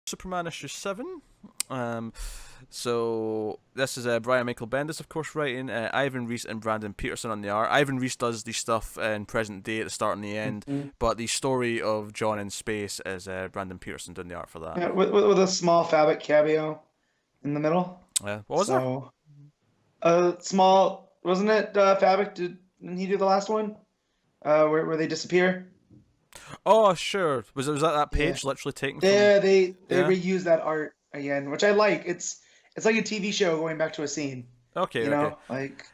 Superman issue 7. Um, so this is Brian Michael Bendis, of course, writing. Ivan Reis and Brandon Peterson on the art. Ivan Reis does the stuff in present day at the start and the end, Mhm. but the story of John in space is Brandon Peterson doing the art for that. Yeah, with a small Fabric cameo in the middle. What was there? So a small, wasn't it Fabric? Didn't he do the last one? Where they disappear? Oh, sure. Was that Yeah. page literally taken from? They Yeah. reuse that art again, which I like. It's like a TV show going back to a scene. Okay. Okay. Like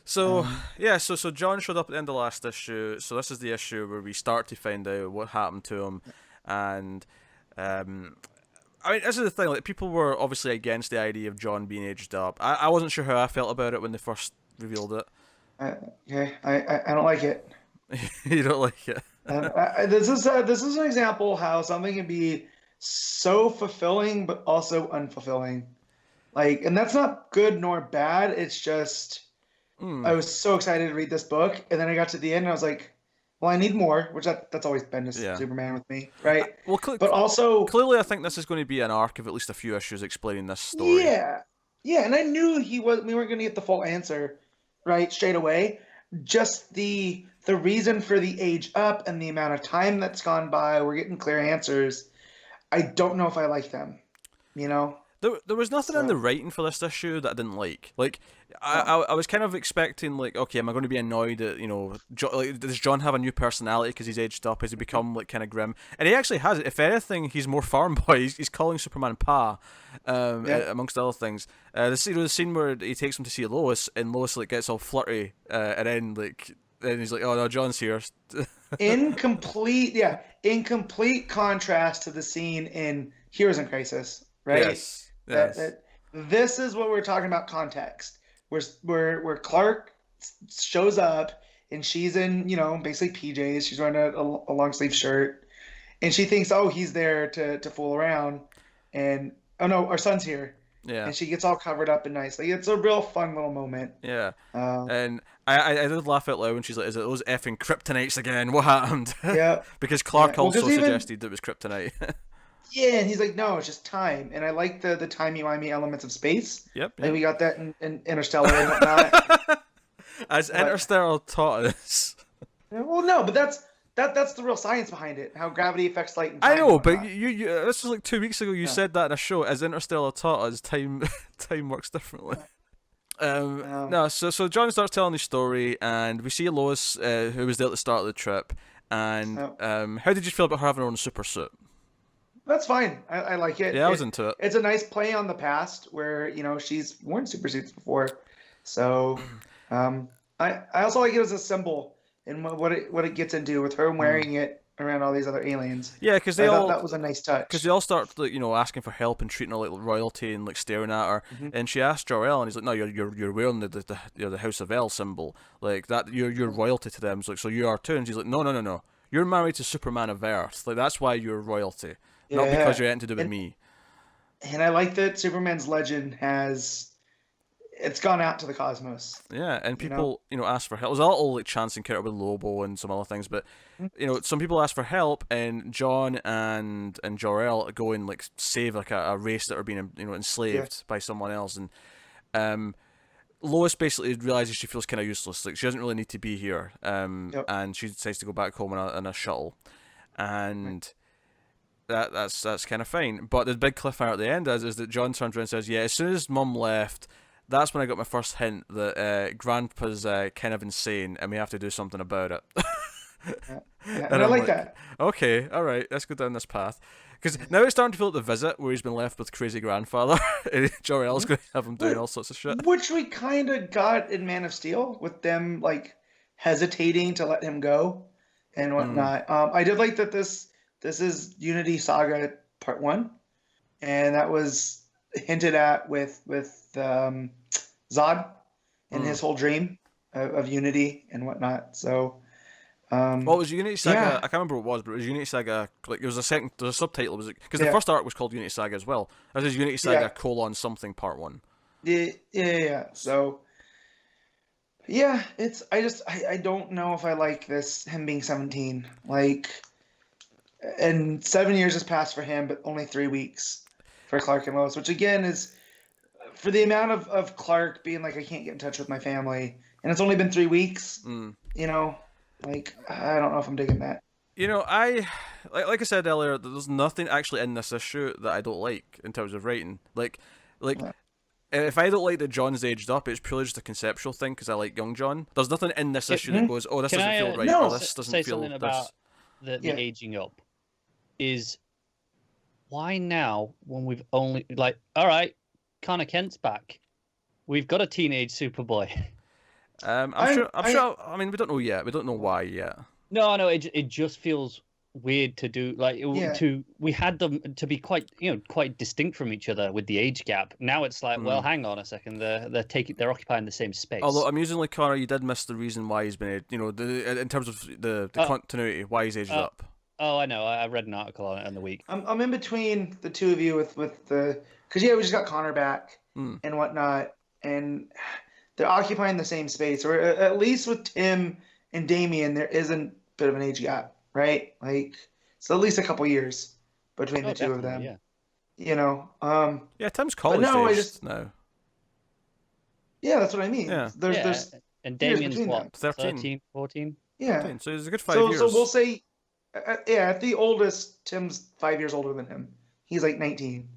So um yeah, so John showed up at the end of the last issue. So this is the issue where we start to find out what happened to him, and um, I mean, this is the thing. Like, people were obviously against the idea of John being aged up. I wasn't sure how I felt about it when they first revealed it. I, okay, I don't like it. You don't like it? This is an example how something can be so fulfilling but also unfulfilling. Like, and that's not good nor bad. It's just Hmm. I was so excited to read this book, and then I got to the end, and I was like, "Well, I need more," which that's always been this Yeah. Superman with me, right? Well, But also, clearly, I think this is going to be an arc of at least a few issues explaining this story. yeah, yeah, and I knew we weren't going to get the full answer, right, straight away. Just the reason for the age up and the amount of time that's gone by, we're getting clear answers. I don't know if I like them, you know? There was nothing in the So, writing for this issue that I didn't like. Like, oh, I was kind of expecting, like, okay, am I going to be annoyed at, like, does John have a new personality because he's aged up? Has he become, like, kind of grim? And he actually has. If anything, he's more farm boy. He's calling Superman Pa, yeah. amongst other things. The scene where he takes him to see Lois, and Lois, like, gets all flirty, and then, like, then he's like, oh, no, John's here. In complete contrast to the scene in Heroes in Crisis, right? Yes, That yes. that this is what we're talking about context. Where Clark shows up and she's in, basically PJs. She's wearing a long sleeve shirt, and she thinks, oh, he's there to fool around, and oh no, our son's here, Yeah. and she gets all covered up and nice. Like it's a real fun little moment. Yeah. Um, And I did laugh out loud when she's like, "Is it those effing kryptonites again? What happened?" yeah, Because yeah. Clark Well, because also even suggested it was kryptonite. yeah, and he's like, no, it's just time. And I like the timey-wimey elements of space. Yep, Like yep. we got that in Interstellar and whatnot. As But Interstellar taught us. well, no, but that's the real science behind it. How gravity affects light and I time and know, but whatnot. you this was like 2 weeks ago. You Yeah. said that in a show. As Interstellar taught us, time time works differently. Um, No, so John starts telling the story, and we see Lois, who was there at the start of the trip. And so how did you feel about her having her own super suit? that's fine. I like it. Yeah, I was into it. It's a nice play on the past where, she's worn super suits before. So, I also like it as a symbol and what it gets into with her Hmm. wearing it around all these other aliens. Yeah, I thought that was a nice because touch. they all start like asking for help and treating her like royalty and like staring at her. Hmm. And she asks Jor-El, and he's like, "No, you're wearing the House of El symbol, like that. You're royalty to them. So you are too." And she's like, "No, no, no, no. You're married to Superman of Earth. Like that's why you're royalty, not because Yeah. you're anything to do with And me." and I like that Superman's legend it's gone out to the cosmos, Yeah, and you know? people ask for help. There's a little like chance encounter with Lobo and some other things, but some people ask for help, and John and Jor-El go and like save like a race that are being Yeah. enslaved by someone else, and um Lois basically realizes she feels kind of useless. Like she doesn't really need to be here. Yep. And she decides to go back home in a shuttle, Right. and that's kind of fine. But the big cliffhanger at the end is that John turns around and says, "Yeah, as soon as Mum left, that's when I got my first hint that Grandpa's kind of insane, and we have to do something about it." Yeah. Yeah. And And I I'm like like, that. okay, all right, let's go down this path. Because now it's starting to feel like the visit where he's been left with crazy grandfather, and Jor-El's Mhm. going to have him doing all sorts of shit. Which we kind of got in Man of Steel with them like hesitating to let him go and Mm, whatnot. I did like that this is Unity Saga Part One, and that was hinted at with Zod and mm. his whole dream of Unity and whatnot. So Well, it um, was Unity Saga. yeah, I can't remember what it was, but it was Unity Saga. Like, there was a second. There's a subtitle. Was because the yeah, first arc was called Unity Saga as well. This is Unity Saga yeah, colon something part one. yeah, yeah, yeah. So yeah, I don't know if I like this him being 17. Like and 7 years has passed for him, but only 3 weeks for Clark and Lois, which again is for the amount of Clark being like, I can't get in touch with my family, and it's only been 3 weeks. Mm. You know, like I don't know if I'm digging that. You know, like I said earlier, there's nothing actually in this issue that I don't like in terms of writing. Like Yeah. if I don't like that John's aged up, it's purely just a conceptual thing because I like young John. There's nothing in this issue that goes, oh, this Can doesn't I, feel right, no. or this doesn't say feel something this. about the Yeah. aging up? Is why now when we've only like, all right, Connor Kent's back. We've got a teenage Superboy. I'm sure. I mean, we don't know yet. We don't know why yet. No, it just feels weird to do like Yeah. we had them to be quite quite distinct from each other with the age gap. Now it's like, well, hang on a second, they're occupying the same space. Although amusingly, Connor, you did miss the reason why he's been, in terms of the continuity, why he's aged up. Oh, I know. I read an article on it in the week. I'm in between the two of you with the because we just got Connor back and whatnot, and they're occupying the same space, or at least with Tim and Damien, there isn't a bit of an age gap, right? Like it's at least a couple years between the two of them. Yeah. You know, Yeah, Tim's college aged now. Yeah, that's what I mean. Yeah. There's and years Damien's between what, them. 13, 14? Yeah. 13, so it's a good 5 years. So we'll say, at the oldest, Tim's 5 years older than him. He's like 19,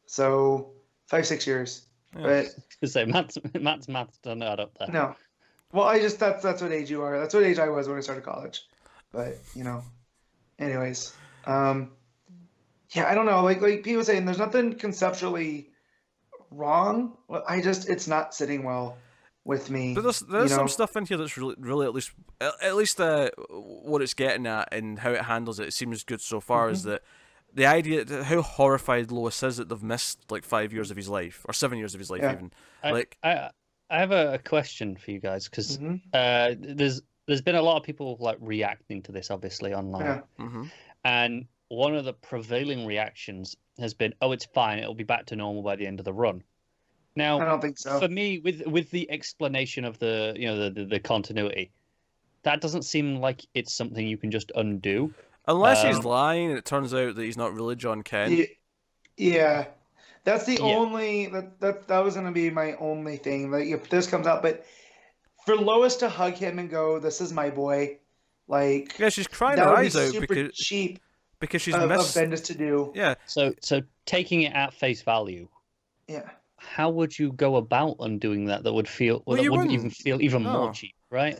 so 5-6 years. Yeah. But So Matt's maths don't add up there. no, well, that's what age you are. That's what age I was when I started college. But anyways, yeah, I don't know. Like Pete was saying, there's nothing conceptually wrong. It's not sitting well with me. But there's some stuff in here that's really at least what it's getting at and how it handles it. It seems good so far. Is that the idea that how horrified Lois is that they've missed like 5 years of his life or 7 years of his life even. I have a question for you guys because there's been a lot of people like reacting to this obviously online, and one of the prevailing reactions has been, "Oh, it's fine. It'll be back to normal by the end of the run." Now, I don't think so. For me, with the explanation of the continuity, that doesn't seem like it's something you can just undo. Unless he's lying and it turns out that he's not really John Kent. Yeah. That's the only that was gonna be my only thing. Like if this comes out, but for Lois to hug him and go, "This is my boy," like she's crying that her would be eyes out super cheap because she's of missed Bendis to do. Yeah. So taking it at face value. Yeah. How would you go about undoing that? That would feel that wouldn't even feel even more cheap, right?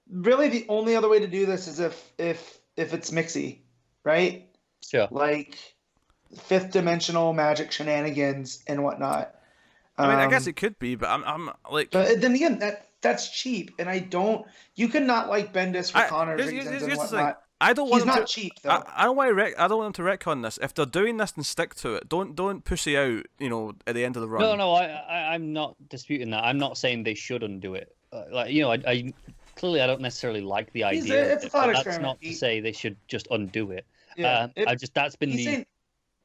Really, the only other way to do this is if it's mixy, right? Sure. Like fifth dimensional magic shenanigans and whatnot. I mean, I guess it could be, but I'm like. But then again, that's cheap, and I don't. You can not like Bendis for Connor's reasons and whatnot. I don't want He's not cheap though. I don't want them to retcon this. If they're doing this, then stick to it. Don't pussy out. At the end of the run. No, I'm not disputing that. I'm not saying they should undo it. I clearly I don't necessarily like the idea. It's a thought that's experiment. not to say they should just undo it. Yeah, that's been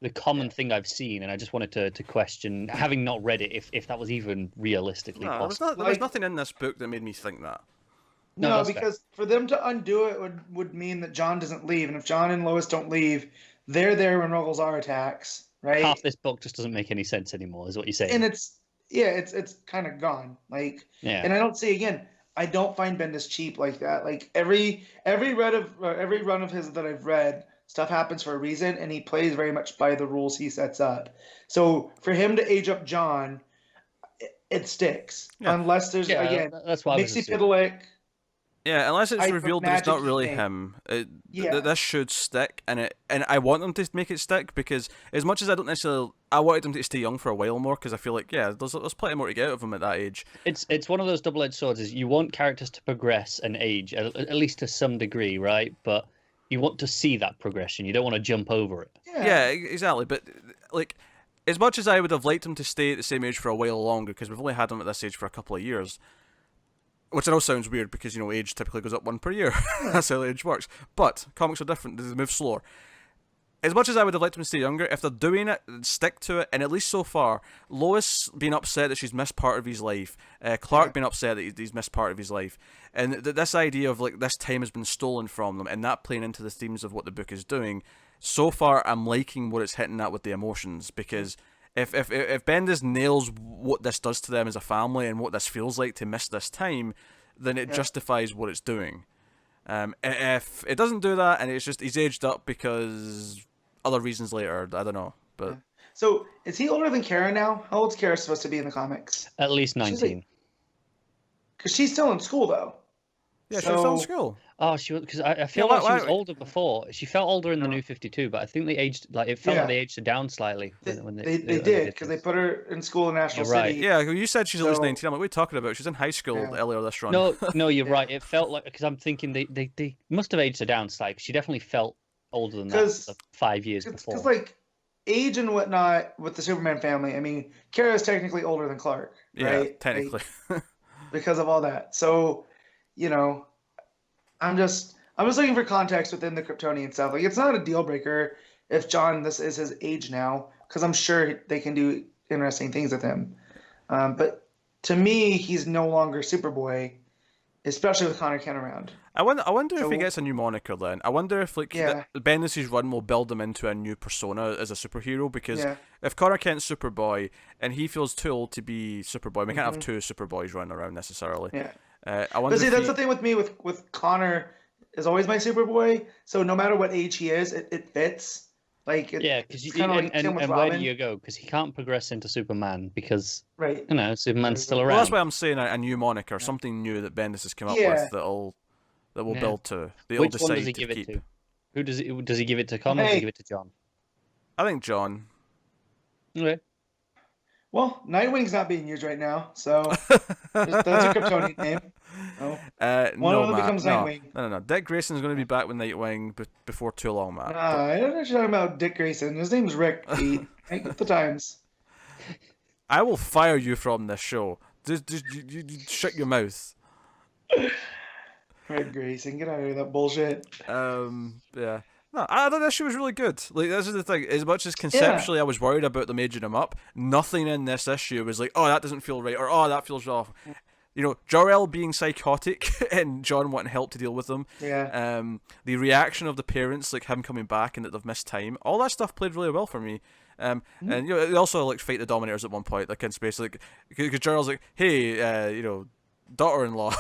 the common thing I've seen, and I just wanted to question, having not read it, if that was even realistically possible. There was nothing in this book that made me think that. No, because for them to undo it would mean that John doesn't leave, and if John and Lois don't leave, they're there when Rogolzar attacks, right? Half this book just doesn't make any sense anymore, is what you're saying. And it's kind of gone. And I don't see again. I don't find Bendis cheap like that. Like every run of his that I've read, stuff happens for a reason, and he plays very much by the rules he sets up. So for him to age up John, it sticks. Yeah. Unless there's that's why Mixie Pitalik. Yeah, unless it's revealed that it's not really him. This should stick, and I want them to make it stick because as much as I don't necessarily, I wanted them to stay young for a while more because I feel like there's plenty more to get out of him at that age. It's one of those double-edged swords. Is you want characters to progress and age at least to some degree, right? But you want to see that progression. You don't want to jump over it. Yeah, exactly. But like, as much as I would have liked him to stay at the same age for a while longer, because we've only had him at this age for a couple of years. Which I know sounds weird because, age typically goes up one per year. That's how age works. But comics are different. They move slower. as much as I would have liked him to stay younger, if they're doing it, stick to it. And at least so far, Lois being upset that she's missed part of his life, Clark being upset that he's missed part of his life, and this idea of like this time has been stolen from them, and that playing into the themes of what the book is doing. So far, I'm liking what it's hitting at with the emotions, because if Bendis nails what this does to them as a family and what this feels like to miss this time, then it justifies what it's doing. If it doesn't do that and it's just he's aged up because other reasons later, I don't know. But so is he older than Kara now? How old's Kara supposed to be in the comics? At least 19. Because she's still in school though. Yeah, she was still in school. Oh, she was, because I feel like she was older before. She felt older in the New 52, but I think they aged, like it felt like they aged her down slightly. When they did, because they put her in school in National City. Yeah, you said she's at least 19. I'm like, what are you talking about? She's in high school earlier this run. No, you're right. It felt like, because I'm thinking they must have aged her down slightly. She definitely felt older than that 5 years before. Because like age and whatnot with the Superman family, I mean, Kara is technically older than Clark, right? Yeah, technically. Like, because of all that. So, you know, I'm just looking for context within the Kryptonian stuff. Like, it's not a deal breaker if John, this is his age now, because I'm sure they can do interesting things with him. But to me, he's no longer Superboy, especially with Connor Kent around. I wonder if he gets a new moniker then. I wonder if Bendis' run will build him into a new persona as a superhero, because if Connor Kent's Superboy and he feels too old to be Superboy, we can't have two Superboys running around necessarily. Yeah. I wonder. But see, that's the thing with me with Connor is always my Superboy. So no matter what age he is, it fits. Like because you kind of like, and where do you go? Because he can't progress into Superman because you know Superman's still around. Well, that's why I'm saying a new moniker, something new that Bendis has come up with that will build to. Which one does he give it to? Who does he give it to? Connor or does he give it to John? I think John. Okay. Well, Nightwing's not being used right now, so that's a Kryptonian name. One of them becomes Nightwing. No. Dick Grayson's going to be back with Nightwing before too long, Matt. I don't know what you're talking about Dick Grayson. His name's Rick, Pete. Ain't with the times. I will fire you from this show. Just you shut your mouth. Rick Grayson, get out of here, that bullshit. Yeah. No, I thought this show was really good. Like, this is the thing. As much as conceptually I was worried about them aging him up, nothing in this issue was like, oh, that doesn't feel right, or oh, that feels off. You know, Jor-El being psychotic and John wanting help to deal with them. Yeah. The reaction of the parents, like him coming back and that they've missed time. All that stuff played really well for me. And you know, they also like fight the Dominators at one point, like in space, like because Jor-El's like, hey, you know, daughter-in-law,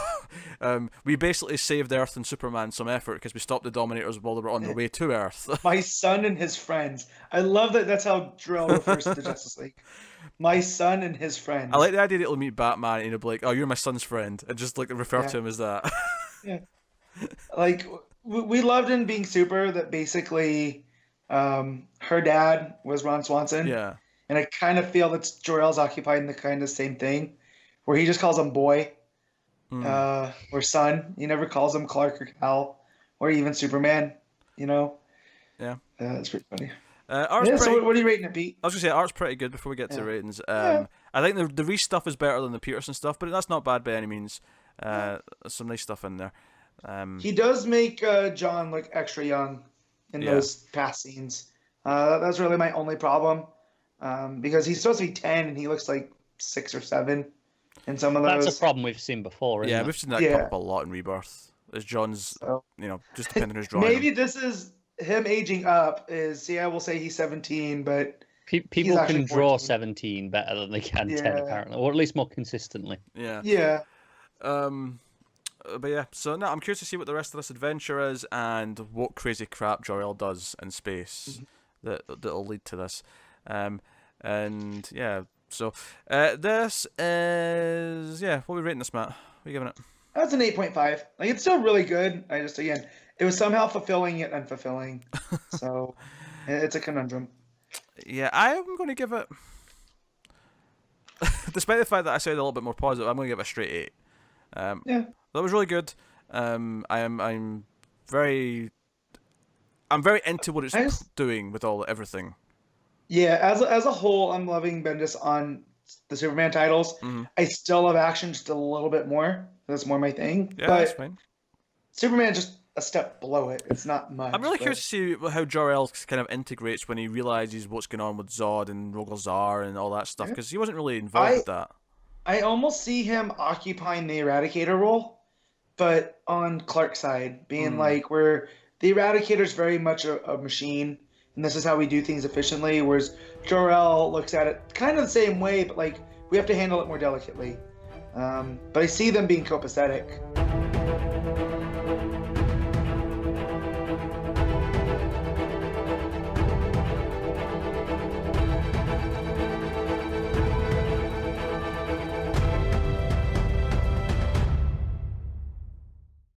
we basically saved Earth and Superman some effort because we stopped the Dominators while they were on their way to Earth. My son and his friends. I love that. That's how Jor-El refers to the Justice League. My son and his friends. I like the idea that he'll meet Batman and he'll be like, "Oh, you're my son's friend," and just like refer to him as that. Yeah. Like we loved in being Super that basically, her dad was Ron Swanson. Yeah. And I kind of feel that Jor-El's occupying the kind of same thing, where he just calls him boy. Or son. He never calls him Clark or Cal or even Superman, you know? Yeah. That's pretty funny. So what are you rating it, Pete? I was going to say, art's pretty good before we get to ratings. I think the Reese stuff is better than the Peterson stuff, but that's not bad by any means. Some nice stuff in there. He does make John look extra young in those past scenes. That's really my only problem, because he's supposed to be 10 and he looks like 6 or 7. In some of those. That's a problem we've seen before, isn't it? We've seen that come up a lot in Rebirth. As John's, you know, just depending on who's drawing. Maybe this is him aging up. I will say he's 17, but people can draw 17 better than they can 10, apparently, or at least more consistently. Yeah. But yeah, so no, I'm curious to see what the rest of this adventure is and what crazy crap Jor-El does in space that'll lead to this. And yeah. So, this is, what are we rating this, Matt? What are you giving it? That's an 8.5. Like, it's still really good. It was somehow fulfilling yet unfulfilling. So, it's a conundrum. Yeah, I'm going to give it, despite the fact that I sounded a little bit more positive, I'm going to give it a straight 8. That was really good. I'm very into what it's doing with everything. Yeah, as a whole, I'm loving Bendis on the Superman titles. I still love action just a little bit more. That's more my thing. Yeah, but that's fine. Superman just a step below it. It's not much. I'm really curious to see how Jor-El kind of integrates when he realizes what's going on with Zod and Rogol Zar and all that stuff, because he wasn't really involved with that. I almost see him occupying the Eradicator role, but on Clark's side, being like, where the Eradicator's very much a machine, and this is how we do things efficiently, whereas Jor-El looks at it kind of the same way, but like, we have to handle it more delicately. But I see them being copacetic.